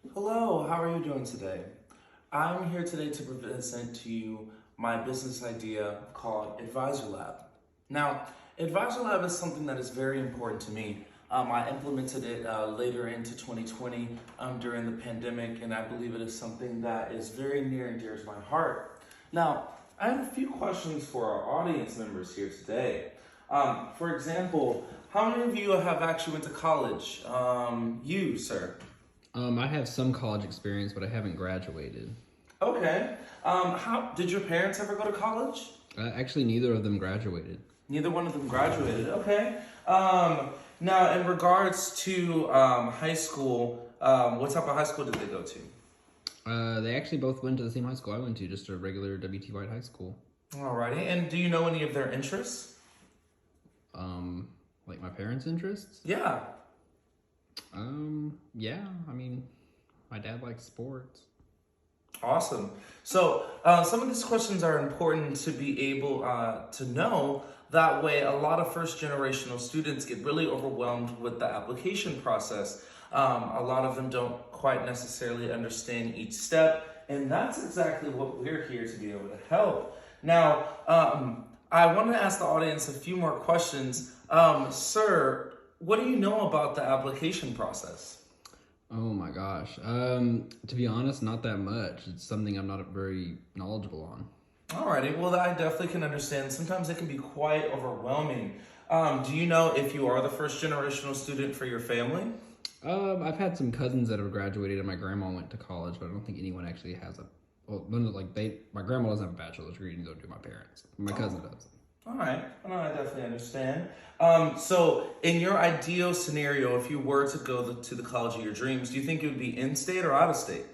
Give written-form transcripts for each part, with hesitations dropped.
Hello, how are you doing today? I'm here today to present to you my business idea called Advisor Lab. Now, Advisor Lab is something that is very important to me. I implemented it later into 2020 during the pandemic, and I believe it is something that is very near and dear to my heart. Now, I have a few questions for our audience members here today. For example, how many of you have actually went to college? You, sir. I have some college experience, but I haven't graduated. Okay. How did your parents ever go to college? Actually, neither of them graduated. Neither one of them graduated. Okay. Now, in regards to high school, what type of high school did they go to? They actually both went to the same high school I went to, just a regular WT White high school. Alrighty. And do you know any of their interests? Like my parents' interests? Yeah. Yeah, I mean, my dad likes sports. Awesome. So, some of these questions are important to be able to know. That way, a lot of first generational students get really overwhelmed with the application process. A lot of them don't quite necessarily understand each step, and that's exactly what we're here to be able to help. Now, I want to ask the audience a few more questions. Sir, what do you know about the application process? Oh my gosh. To be honest, not that much. It's something I'm not very knowledgeable on. Alrighty, well, I definitely can understand. Sometimes it can be quite overwhelming. Do you know if you are the first generational student for your family? I've had some cousins that have graduated, and my grandma went to college, but I don't think anyone actually has a. Well, my grandma doesn't have a bachelor's degree, and so do my parents. My cousin does. All right, no, I definitely understand. So, in your ideal scenario, if you were to go to the college of your dreams, do you think it would be in state or out of state?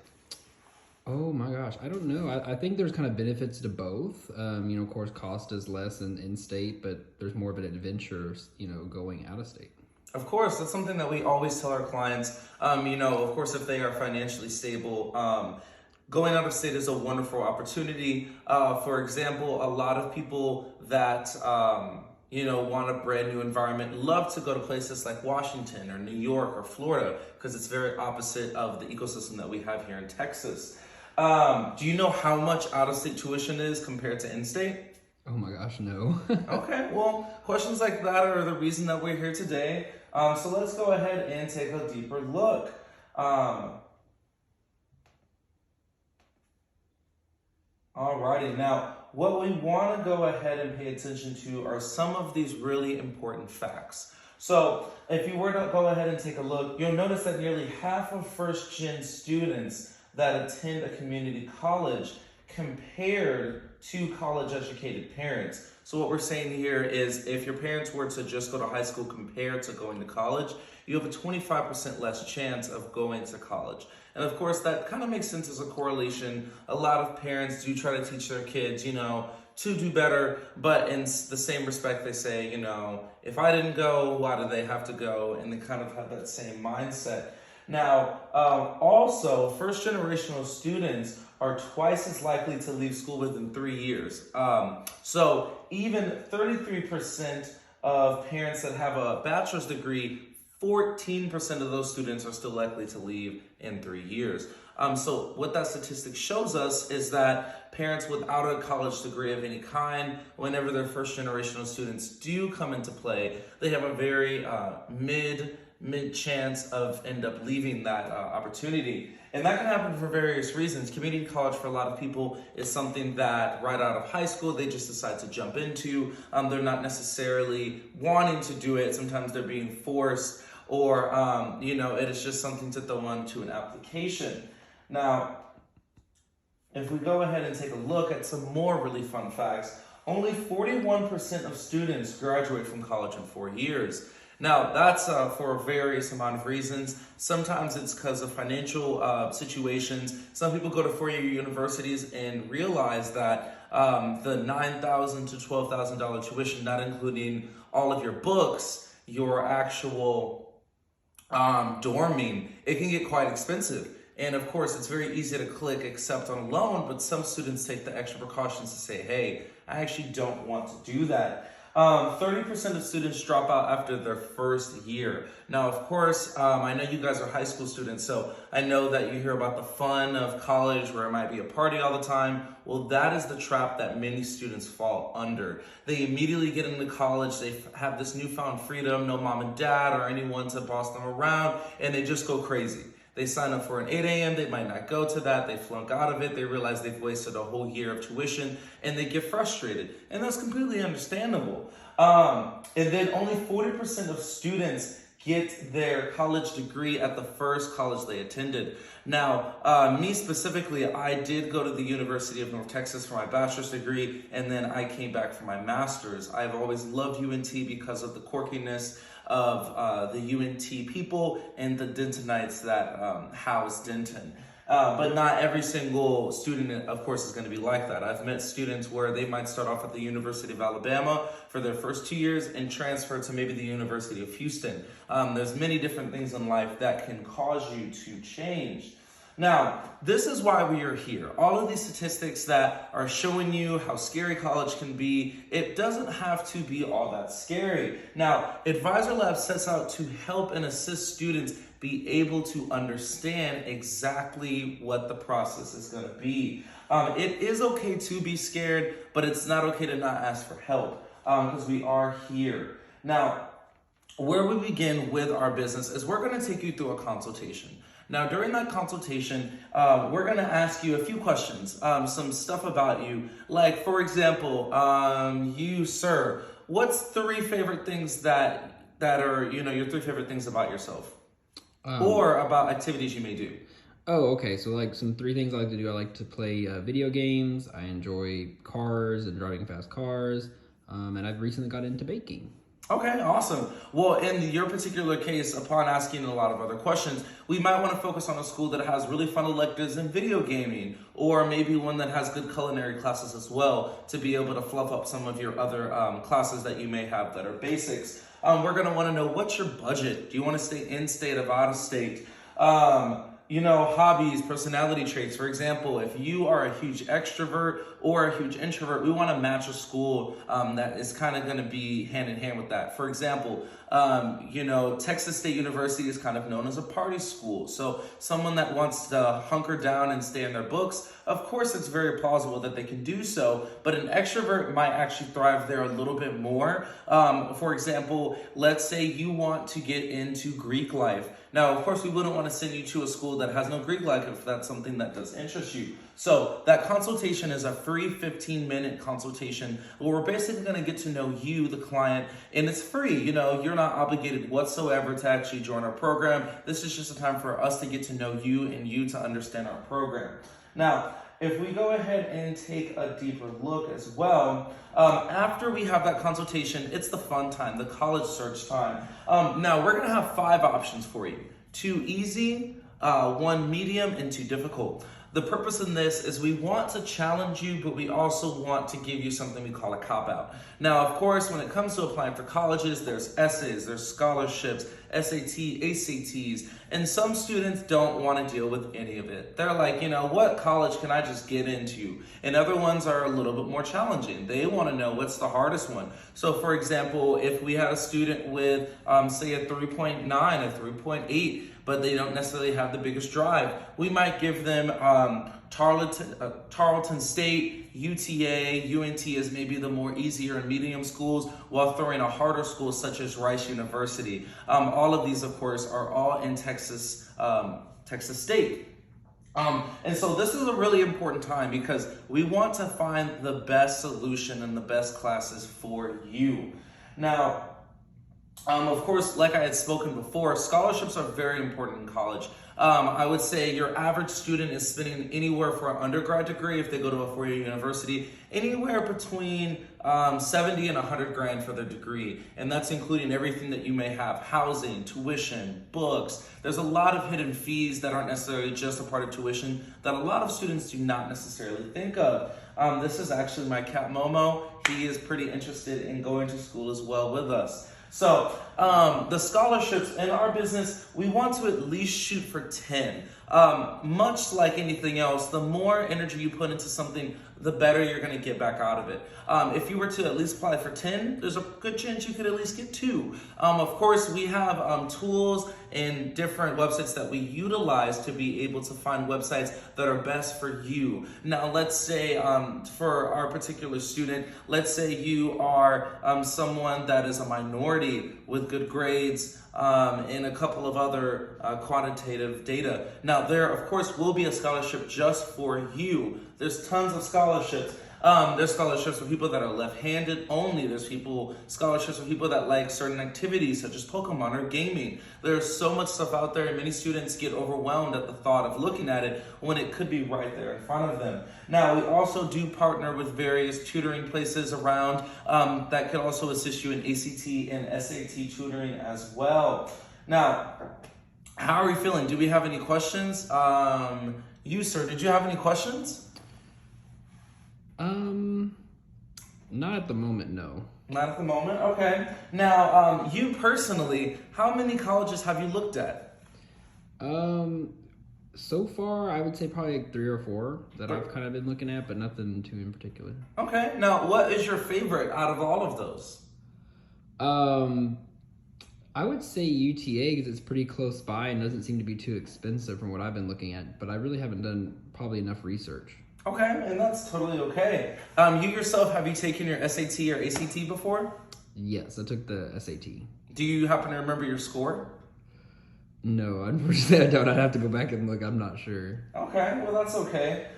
Oh my gosh, I don't know. I think there's kind of benefits to both. Of course, cost is less in state, but there's more of an adventure, going out of state. Of course, that's something that we always tell our clients. Of course, if they are financially stable, going out of state is a wonderful opportunity. For example, a lot of people that want a brand new environment love to go to places like Washington or New York or Florida because it's very opposite of the ecosystem that we have here in Texas. Do you know how much out of state tuition is compared to in state? Oh my gosh, no. Okay, well, questions like that are the reason that we're here today. So let's go ahead and take a deeper look. Alrighty, now what we want to go ahead and pay attention to are some of these really important facts. So if you were to go ahead and take a look, you'll notice that nearly half of first gen students that attend a community college compared to college educated parents. So what we're saying here is if your parents were to just go to high school compared to going to college, you have a 25% less chance of going to college. And of course, that kind of makes sense as a correlation. A lot of parents do try to teach their kids, to do better, but in the same respect, they say, if I didn't go, why do they have to go? And they kind of have that same mindset. Now, also, first generational students are twice as likely to leave school within 3 years. So even 33% of parents that have a bachelor's degree, 14% of those students are still likely to leave in 3 years. So what that statistic shows us is that parents without a college degree of any kind, whenever their first generational students do come into play, they have a very mid chance of end up leaving that opportunity. And that can happen for various reasons. Community college for a lot of people is something that right out of high school, they just decide to jump into. They're not necessarily wanting to do it. Sometimes they're being forced or, it is just something to throw onto an application. Now, if we go ahead and take a look at some more really fun facts, only 41% of students graduate from college in 4 years. Now, that's for various amount of reasons. Sometimes it's because of financial situations. Some people go to four-year universities and realize that the $9,000 to $12,000 tuition, not including all of your books, your actual dorming, it can get quite expensive. And of course, it's very easy to click accept on a loan, but some students take the extra precautions to say, hey, I actually don't want to do that. 30% of students drop out after their first year. Now, of course, I know you guys are high school students, so I know that you hear about the fun of college where it might be a party all the time. Well, that is the trap that many students fall under. They immediately get into college, they have this newfound freedom, no mom and dad or anyone to boss them around, and they just go crazy. They sign up for an 8 a.m., they might not go to that, they flunk out of it, they realize they've wasted a whole year of tuition, and they get frustrated. And that's completely understandable. And then only 40% of students get their college degree at the first college they attended. Now, me specifically, I did go to the University of North Texas for my bachelor's degree, and then I came back for my master's. I've always loved UNT because of the quirkiness of the UNT people and the Dentonites that house Denton. But not every single student, of course, is going to be like that. I've met students where they might start off at the University of Alabama for their first 2 years and transfer to maybe the University of Houston. There's many different things in life that can cause you to change. Now, this is why we are here. All of these statistics that are showing you how scary college can be, it doesn't have to be all that scary. Now, Advisor Lab sets out to help and assist students be able to understand exactly what the process is going to be. It is okay to be scared, but it's not okay to not ask for help because we are here. Now, where we begin with our business is we're going to take you through a consultation. Now, during that consultation, we're going to ask you a few questions, some stuff about you. Like, for example, you, sir, what's 3 favorite things that are, your 3 favorite things about yourself? Or about activities you may do. Oh, okay. So like some 3 things I like to do. I like to play video games. I enjoy cars and driving fast cars. And I've recently got into baking. Okay, awesome. Well, in your particular case, upon asking a lot of other questions, we might want to focus on a school that has really fun electives in video gaming, or maybe one that has good culinary classes as well, to be able to fluff up some of your other classes that you may have that are basics. We're going to want to know, what's your budget? Do you want to stay in state or out of state? Hobbies, personality traits. For example, if you are a huge extrovert or a huge introvert, we want to match a school that is kind of going to be hand in hand with that. For example, Texas State University is kind of known as a party school. So someone that wants to hunker down and stay in their books, of course, it's very plausible that they can do so, but an extrovert might actually thrive there a little bit more. For example, let's say you want to get into Greek life. Now, of course, we wouldn't want to send you to a school that has no Greek life if that's something that does interest you. So that consultation is a free 15-minute consultation where we're basically going to get to know you, the client, and it's free. You're not obligated whatsoever to actually join our program. This is just a time for us to get to know you and you to understand our program. Now, if we go ahead and take a deeper look as well, after we have that consultation, it's the fun time, the college search time. Now, we're going to have 5 options for you. 2 easy, 1 medium, and 2 difficult. The purpose in this is we want to challenge you, but we also want to give you something we call a cop-out. Now, of course, when it comes to applying for colleges, there's essays, there's scholarships, SAT, ACTs, and some students don't want to deal with any of it. They're like, what college can I just get into? And other ones are a little bit more challenging. They want to know what's the hardest one. So, for example, if we had a student with, say, a 3.9, a 3.8, but they don't necessarily have the biggest drive, we might give them Tarleton State, UTA, UNT as maybe the more easier and medium schools, while throwing a harder school such as Rice University. All of these, of course, are all in Texas State. And so this is a really important time because we want to find the best solution and the best classes for you. Now, of course, like I had spoken before, scholarships are very important in college. I would say your average student is spending anywhere for an undergrad degree, if they go to a 4-year university, anywhere between 70 and 100 grand for their degree. And that's including everything that you may have: housing, tuition, books. There's a lot of hidden fees that aren't necessarily just a part of tuition that a lot of students do not necessarily think of. This is actually my cat Momo. He is pretty interested in going to school as well with us. So the scholarships in our business, we want to at least shoot for 10. Much like anything else, the more energy you put into something, the better you're going to get back out of it. If you were to at least apply for 10, there's a good chance you could at least get 2. Of course, we have tools and different websites that we utilize to be able to find websites that are best for you. Now, let's say for our particular student, let's say you are someone that is a minority with good grades, and a couple of other quantitative data. Now, there, of course, will be a scholarship just for you. There's tons of scholarships. There's scholarships for people that are left-handed only. There's scholarships for people that like certain activities such as Pokemon or gaming. There's so much stuff out there, and many students get overwhelmed at the thought of looking at it when it could be right there in front of them. Now, we also do partner with various tutoring places around that can also assist you in ACT and SAT tutoring as well. Now, how are we feeling? Do we have any questions? You, sir, did you have any questions? Not at the moment, no. Not at the moment? Okay. Now, you personally, how many colleges have you looked at? So far, I would say probably like 3 or 4 that I've kind of been looking at, but nothing too in particular. Okay. Now, what is your favorite out of all of those? I would say UTA because it's pretty close by and doesn't seem to be too expensive from what I've been looking at, but I really haven't done probably enough research. Okay, and that's totally okay. You yourself, have you taken your SAT or ACT before? Yes, I took the SAT. Do you happen to remember your score? No, unfortunately I don't. I'd have to go back and look. I'm not sure. Okay, well that's okay.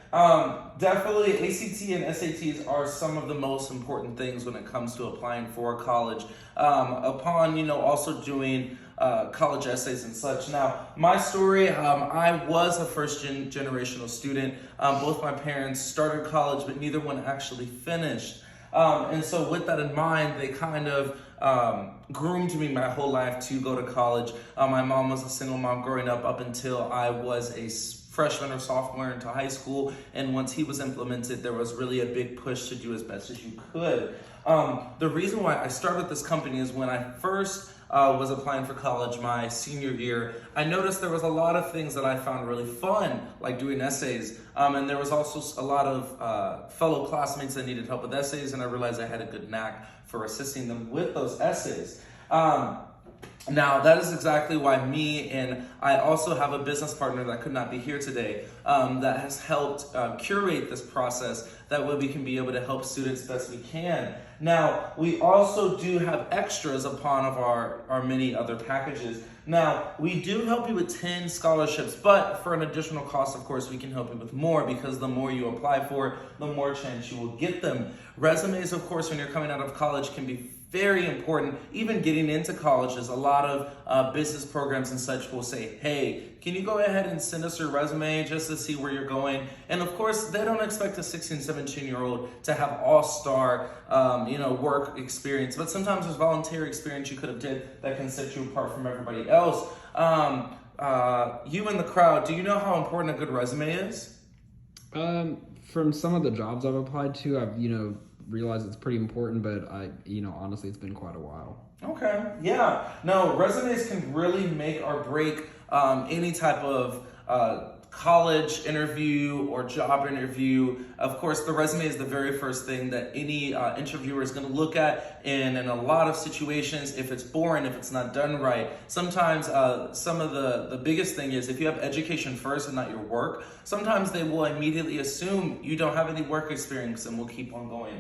Definitely ACT and SATs are some of the most important things when it comes to applying for college. Upon, also doing college essays and such. Now, my story, I was a first-generational student. Both my parents started college, but neither one actually finished. And so with that in mind, they kind of groomed me my whole life to go to college. My mom was a single mom growing up until I was a freshman or sophomore into high school, and once he was implemented, there was really a big push to do as best as you could. The reason why I started this company is when I first was applying for college my senior year, I noticed there was a lot of things that I found really fun, like doing essays, and there was also a lot of fellow classmates that needed help with essays, and I realized I had a good knack for assisting them with those essays. Now, that is exactly why me and I also have a business partner that could not be here today that has helped curate this process. That way we can be able to help students best we can. Now, we also do have extras upon of our many other packages. Now, we do help you with 10 scholarships, but for an additional cost, of course, we can help you with more because the more you apply for, the more chance you will get them. Resumes, of course, when you're coming out of college can be very important. Even getting into colleges, a lot of business programs and such will say, hey, can you go ahead and send us your resume just to see where you're going? And of course, they don't expect a 16, 17-year-old to have all-star, work experience, but sometimes there's volunteer experience you could have did that can set you apart from everybody else. You in the crowd, do you know how important a good resume is? From some of the jobs I've applied to, I've, realize it's pretty important, but honestly, it's been quite a while. Okay, yeah. No, resumes can really make or break any type of college interview or job interview. Of course, the resume is the very first thing that any interviewer is going to look at, and in a lot of situations, if it's boring, if it's not done right, sometimes some of the biggest thing is if you have education first and not your work, sometimes they will immediately assume you don't have any work experience and will keep on going.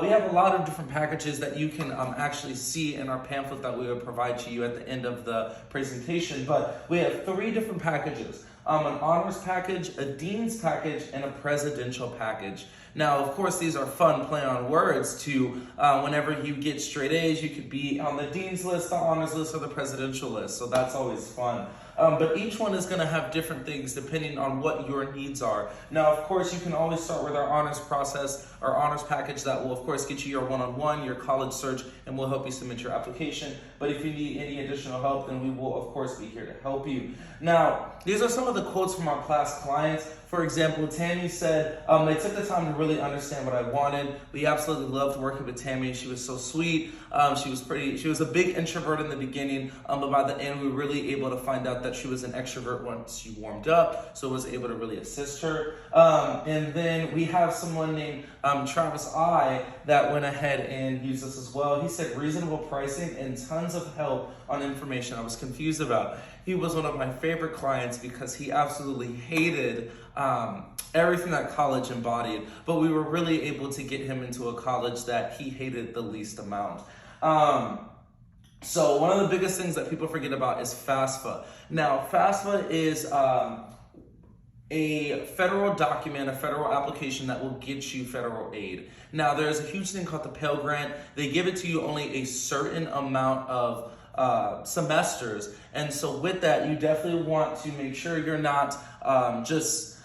We have a lot of different packages that you can actually see in our pamphlet that we will provide to you at the end of the presentation, but we have 3 different packages. An honors package, a dean's package, and a presidential package. Now, of course, these are fun play on words to whenever you get straight A's, you could be on the dean's list, the honors list, or the presidential list. So that's always fun. But each one is going to have different things depending on what your needs are. Now, of course, you can always start with our honors process, our honors package that will, of course, get you your one-on-one, your college search, and will help you submit your application. But if you need any additional help, then we will, of course, be here to help you. Now, these are some of the quotes from our class clients. For example, Tammy said, they took the time to really understand what I wanted. We absolutely loved working with Tammy. She was so sweet. She was a big introvert in the beginning, but by the end, we were really able to find out that she was an extrovert once she warmed up, so was able to really assist her. And then we have someone named Travis I that went ahead and used this as well. He said reasonable pricing and tons of help on information I was confused about. He was one of my favorite clients because he absolutely hated everything that college embodied, but we were really able to get him into a college that he hated the least amount. So one of the biggest things that people forget about is FAFSA. Now, FAFSA is a federal document, a federal application that will get you federal aid. Now, there's a huge thing called the Pell Grant. They give it to you only a certain amount of semesters. And so with that, you definitely want to make sure you're not just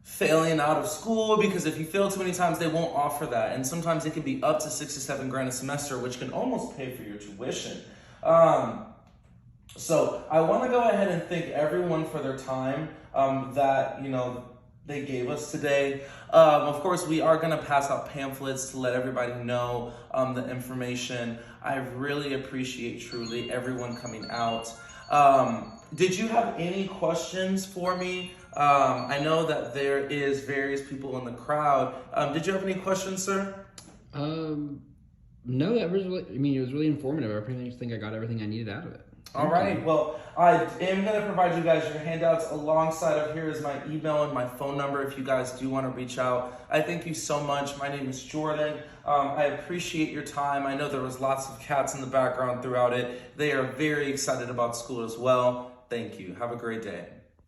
failing out of school, because if you fail too many times, they won't offer that. And sometimes it can be up to $6 to $7 a semester, which can almost pay for your tuition. So I want to go ahead and thank everyone for their time that, they gave us today. Of course, we are going to pass out pamphlets to let everybody know the information. I really appreciate truly everyone coming out. Did you have any questions for me? I know that there is various people in the crowd. Did you have any questions, sir? No, that was really, it was really informative. I pretty much think I got everything I needed out of it. All right. Well, I am going to provide you guys your handouts. Alongside of here is my email and my phone number if you guys do want to reach out. I thank you so much. My name is Jordan. I appreciate your time. I know there was lots of cats in the background throughout it. They are very excited about school as well. Thank you. Have a great day.